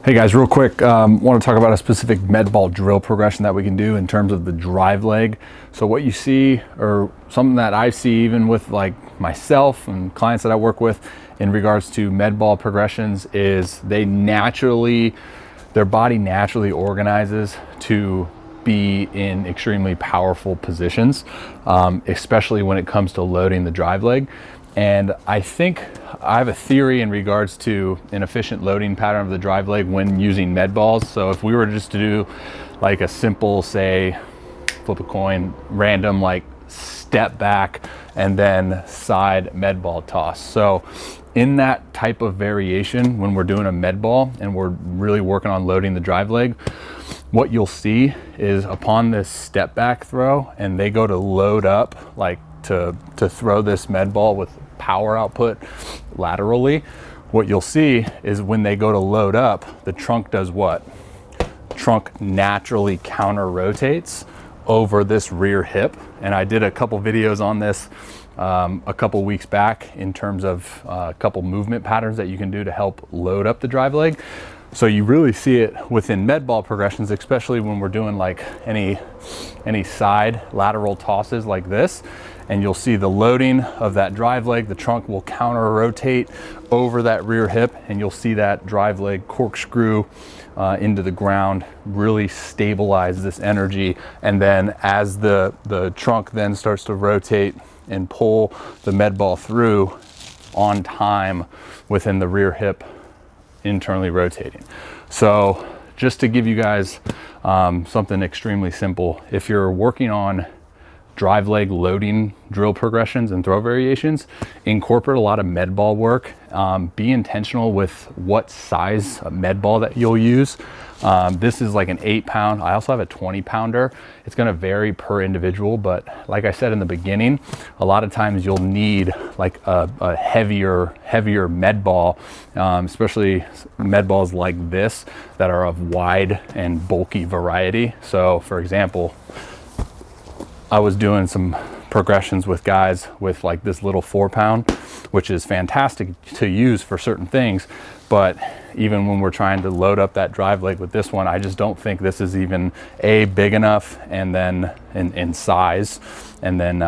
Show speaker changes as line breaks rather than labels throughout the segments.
Hey guys, real quick, want to talk about a specific MedBall drill progression that we can do in terms of the drive leg. So what you see, or something that I see even with like myself and clients that I work with in regards to MedBall progressions, is their body naturally organizes to be in extremely powerful positions, especially when it comes to loading the drive leg. And I think I have a theory in regards to an efficient loading pattern of the drive leg when using med balls. So if we were just to do like a simple, say, flip a coin, random like step back and then side med ball toss. So in that type of variation, when we're doing a med ball and we're really working on loading the drive leg, what you'll see is upon this step back throw and they go to load up, like to throw this med ball with power output laterally, what you'll see is when they go to load up, the trunk does what? Trunk naturally counter rotates over this rear hip. And I did a couple videos on this a couple weeks back in terms of a couple movement patterns that you can do to help load up the drive leg. So you really see it within med ball progressions, especially when we're doing like any side lateral tosses like this. And you'll see the loading of that drive leg, the trunk will counter rotate over that rear hip, and you'll see that drive leg corkscrew into the ground, really stabilize this energy. And then as the trunk then starts to rotate and pull the med ball through on time within the rear hip, internally rotating. So just to give you guys something extremely simple, if you're working on drive leg loading drill progressions and throw variations, incorporate a lot of med ball work. Be intentional with what size med ball that you'll use. This is like an 8-pound. I also have a 20-pounder. It's going to vary per individual, but like I said in the beginning, a lot of times you'll need like a heavier med ball, especially med balls like this that are of wide and bulky variety. So for example, I was doing some progressions with guys with like this little 4-pound, which is fantastic to use for certain things. But even when we're trying to load up that drive leg with this one, I just don't think this is even A, big enough, and then in size, and then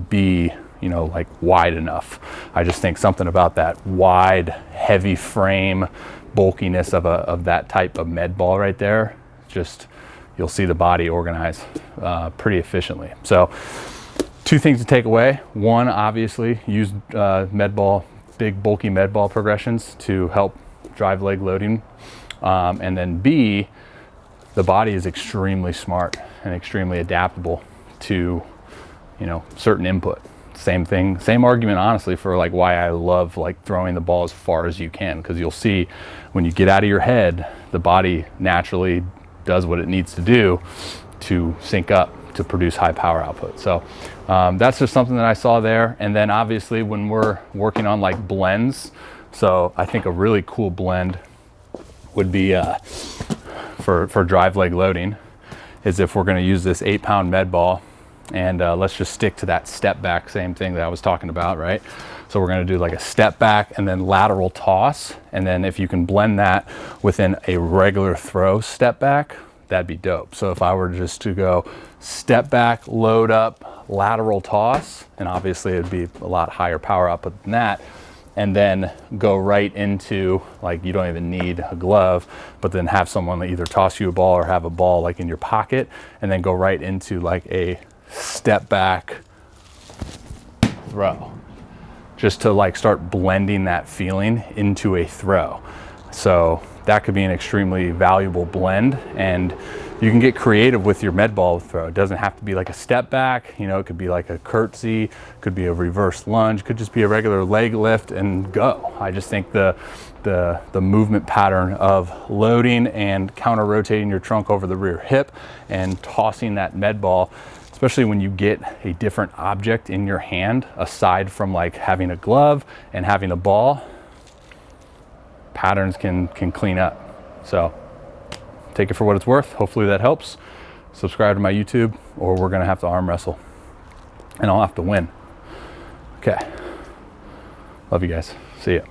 B, like wide enough. I just think something about that wide, heavy frame, bulkiness of that type of med ball right there, just you'll see the body organize pretty efficiently. So 2 things to take away. 1, obviously use med ball, big bulky med ball progressions to help drive leg loading. And then B, the body is extremely smart and extremely adaptable to certain input. Same thing, same argument honestly for like why I love like throwing the ball as far as you can, because you'll see when you get out of your head, the body naturally does what it needs to do to sync up to produce high power output. So that's just something that I saw there. And then obviously when we're working on like blends, so I think a really cool blend would be for drive leg loading is if we're going to use this 8-pound med ball, and let's just stick to that step back, same thing that I was talking about, right? So we're going to do like a step back and then lateral toss. And then if you can blend that within a regular throw step back, that'd be dope. So if I were just to go step back, load up, lateral toss, and obviously it'd be a lot higher power output than that, and then go right into, like, you don't even need a glove, but then have someone either toss you a ball or have a ball like in your pocket, and then go right into like a step back throw, just to like start blending that feeling into a throw. So that could be an extremely valuable blend, and you can get creative with your med ball throw. It doesn't have to be like a step back, it could be like a curtsy, could be a reverse lunge, could just be a regular leg lift and go. I just think the movement pattern of loading and counter rotating your trunk over the rear hip and tossing that med ball, especially when you get a different object in your hand aside from like having a glove and having a ball, patterns can clean up. So take it for what it's worth. Hopefully that helps. Subscribe to my YouTube, or we're gonna have to arm wrestle and I'll have to win. Okay, love you guys, see ya.